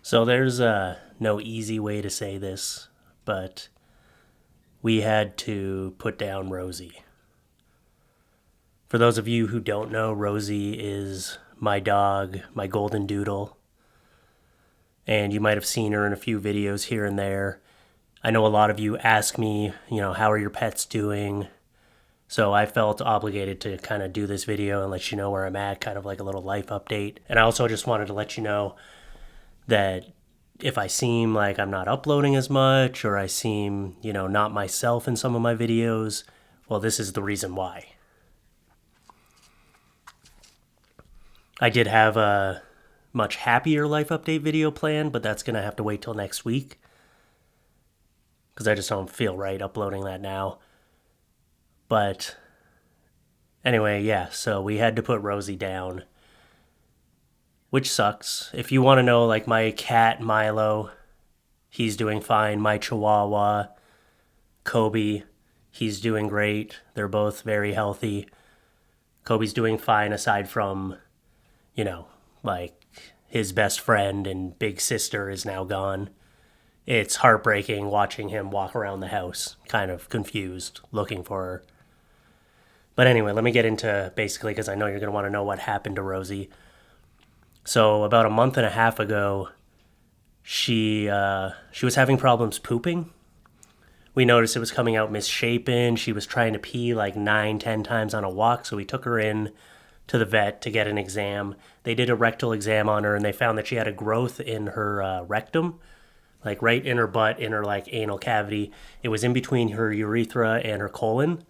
So there's no easy way to say this, but we had to put down Rosie. For those of you who don't know, Rosie is my dog, my golden doodle, and you might have seen her in a few videos here and there. I know a lot of you ask me, how are your pets doing? So I felt obligated to kind of do this video and let you know where I'm at, kind of like a little life update. And I also just wanted to let you know that if I seem like I'm not uploading as much or I seem, not myself in some of my videos, well, this is the reason why. I did have a much happier life update video planned, but that's going to have to wait till next week because I just don't feel right uploading that now. But anyway, yeah, so we had to put Rosie down, which sucks. If you want to know, like my cat Milo, he's doing fine. My Chihuahua, Kobe, he's doing great. They're both very healthy. Kobe's doing fine aside from, like his best friend and big sister is now gone. It's heartbreaking watching him walk around the house, kind of confused, looking for her. But anyway, let me get into basically, because I know you're going to want to know what happened to Rosie. So about a month and a half ago, she was having problems pooping. We noticed it was coming out misshapen. She was trying to pee like 9-10 times on a walk, so we took her in to the vet to get an exam. They did a rectal exam on her, and they found that she had a growth in her rectum, like right in her butt, in her like anal cavity. It was in between her urethra and her colon.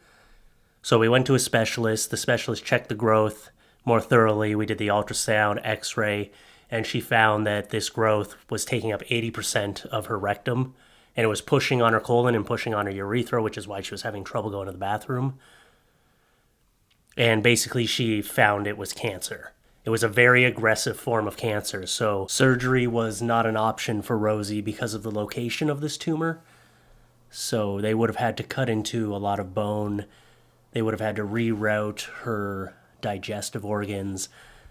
So we went to a specialist. The specialist checked the growth more thoroughly. We did the ultrasound, x-ray, and she found that this growth was taking up 80% of her rectum, and it was pushing on her colon and pushing on her urethra, which is why she was having trouble going to the bathroom. And basically she found it was cancer. It was a very aggressive form of cancer, so surgery was not an option for Rosie because of the location of this tumor. So they would have had to cut into a lot of bone. They would have had to reroute her digestive organs.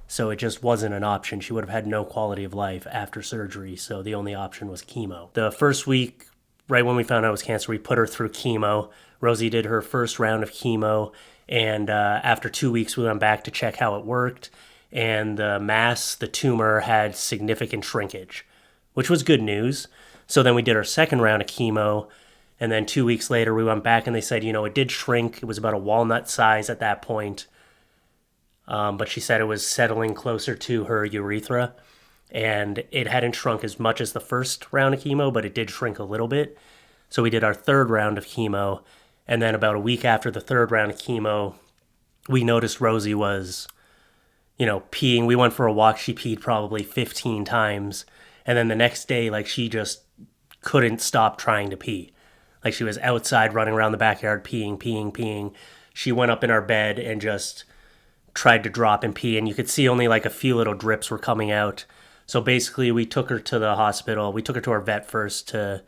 So it just wasn't an option. She would have had no quality of life after surgery, so the only option was chemo. The first week, right when we found out it was cancer, we put her through chemo. Rosie did her first round of chemo, and after 2 weeks, we went back to check how it worked, and the tumor had significant shrinkage, which was good news. So then we did our second round of chemo, and then 2 weeks later, we went back and they said, it did shrink. It was about a walnut size at that point. But she said it was settling closer to her urethra. And it hadn't shrunk as much as the first round of chemo, but it did shrink a little bit. So we did our third round of chemo. And then about a week after the third round of chemo, we noticed Rosie was, peeing. We went for a walk. She peed probably 15 times. And then the next day, like she just couldn't stop trying to pee. Like she was outside running around the backyard peeing. She went up in our bed and just tried to drop and pee, and you could see only like a few little drips were coming out. So basically we took her to the hospital. We took her to our vet first to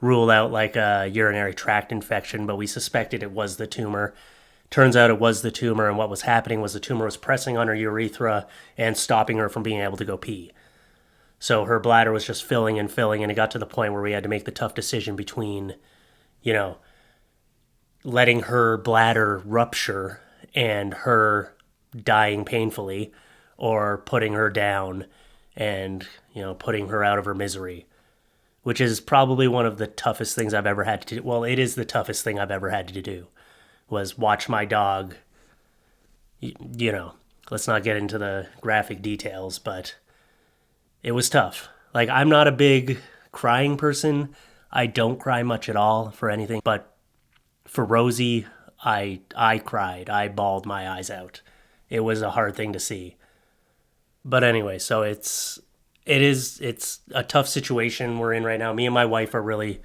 rule out like a urinary tract infection, but we suspected it was the tumor. Turns out it was the tumor, and what was happening was the tumor was pressing on her urethra and stopping her from being able to go pee. So her bladder was just filling, and it got to the point where we had to make the tough decision between letting her bladder rupture and her dying painfully, or putting her down and, putting her out of her misery, which is probably one of the toughest things I've ever had to do. Well, it is the toughest thing I've ever had to do, was watch my dog, let's not get into the graphic details, but it was tough. Like, I'm not a big crying person. I don't cry much at all for anything, but for Rosie, I cried. I bawled my eyes out. It was a hard thing to see. But anyway, so it's a tough situation we're in right now. Me and my wife are really,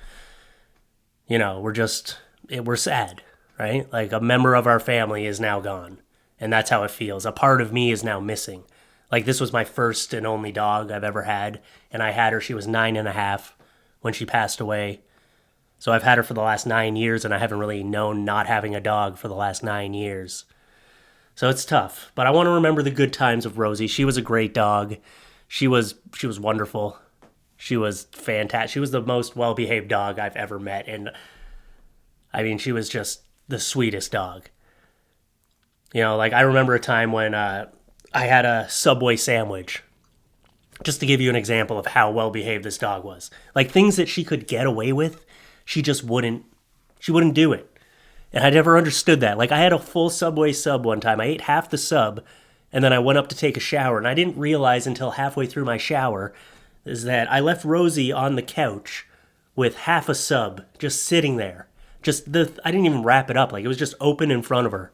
we're sad, right? Like a member of our family is now gone, and that's how it feels. A part of me is now missing. Like this was my first and only dog I've ever had, and I had her, she was 9.5 when she passed away. So I've had her for the last 9 years, and I haven't really known not having a dog for the last 9 years. So it's tough, but I want to remember the good times of Rosie. She was a great dog. She was wonderful. She was fantastic. She was the most well-behaved dog I've ever met. And I mean, she was just the sweetest dog. You know, like I remember a time when I had a Subway sandwich. Just to give you an example of how well-behaved this dog was. Like things that she could get away with, she wouldn't do it. And I never understood that. Like I had a full Subway sub one time. I ate half the sub and then I went up to take a shower. And I didn't realize until halfway through my shower is that I left Rosie on the couch with half a sub just sitting there. I didn't even wrap it up. Like it was just open in front of her.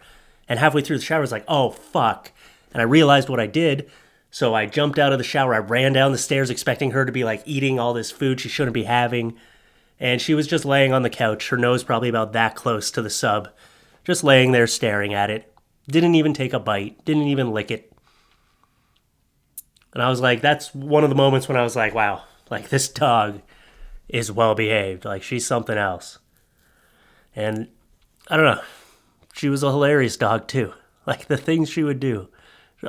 And halfway through the shower, I was like, oh, fuck. And I realized what I did. So I jumped out of the shower. I ran down the stairs expecting her to be like eating all this food she shouldn't be having. And she was just laying on the couch, her nose probably about that close to the sub, just laying there staring at it. Didn't even take a bite, didn't even lick it. And I was like, that's one of the moments when I was like, wow, like this dog is well behaved. Like she's something else. And I don't know, she was a hilarious dog too. Like the things she would do.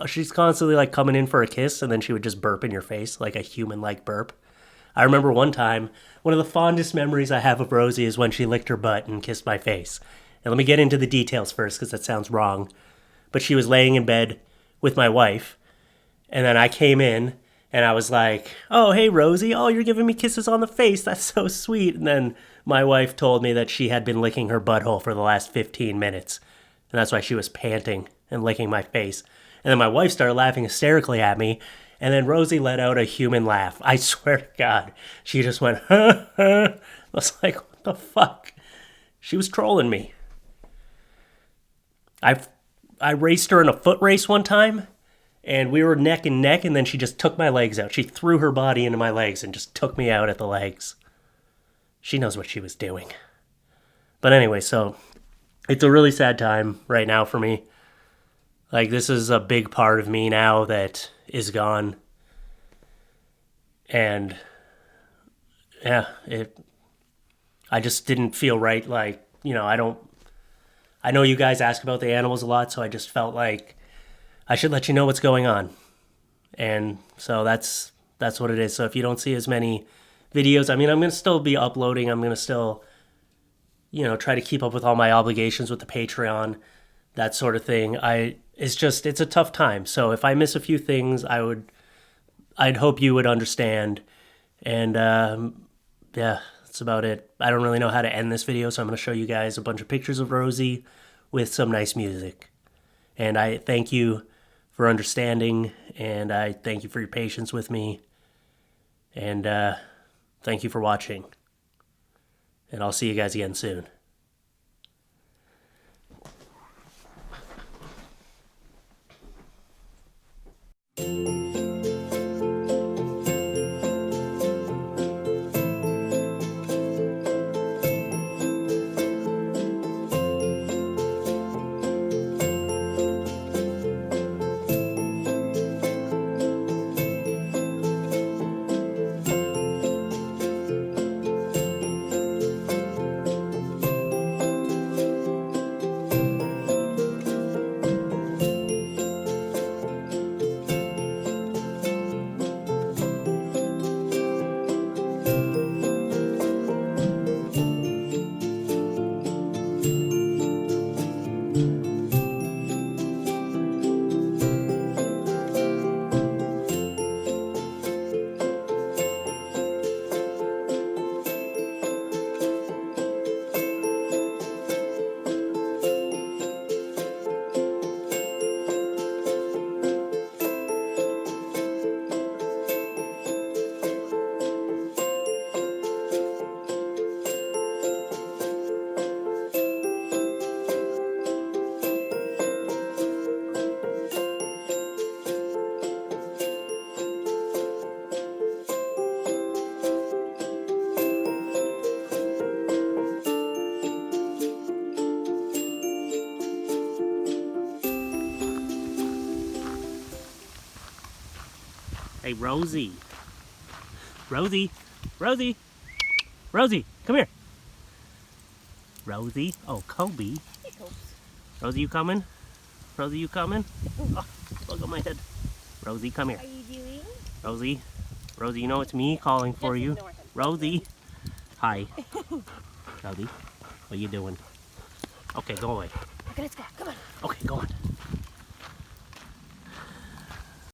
She's constantly like coming in for a kiss and then she would just burp in your face, like a human-like burp. I remember one time, one of the fondest memories I have of Rosie is when she licked her butt and kissed my face. And let me get into the details first because that sounds wrong. But she was laying in bed with my wife. And then I came in and I was like, oh, hey, Rosie. Oh, you're giving me kisses on the face. That's so sweet. And then my wife told me that she had been licking her butthole for the last 15 minutes. And that's why she was panting and licking my face. And then my wife started laughing hysterically at me. And then Rosie let out a human laugh. I swear to God. She just went, huh, huh. I was like, what the fuck? She was trolling me. I raced her in a foot race one time. And we were neck and neck. And then she just took my legs out. She threw her body into my legs and just took me out at the legs. She knows what she was doing. But anyway, so it's a really sad time right now for me. Like, this is a big part of me now that is gone. And, yeah, I just didn't feel right. Like, you know, I know you guys ask about the animals a lot, so I just felt like I should let you know what's going on. And so that's what it is. So if you don't see as many videos, I mean, I'm going to still be uploading. I'm going to still, you know, try to keep up with all my obligations with the Patreon, that sort of thing. It's a tough time. So if I miss a few things, I'd hope you would understand. And yeah, that's about it. I don't really know how to end this video, so I'm going to show you guys a bunch of pictures of Rosie with some nice music. And I thank you for understanding, and I thank you for your patience with me. And thank you for watching. And I'll see you guys again soon. Hey, Rosie. Rosie. Rosie. Rosie, come here. Rosie. Oh, Kobe. Rosie, you coming? Rosie, you coming? Oh, look at my head. Rosie, come here. What are you doing? Rosie. Rosie, you know it's me calling for you. Rosie. Hi. Rosie, what are you doing? Okay, go away. Okay, let's go. Come on. Okay, go on.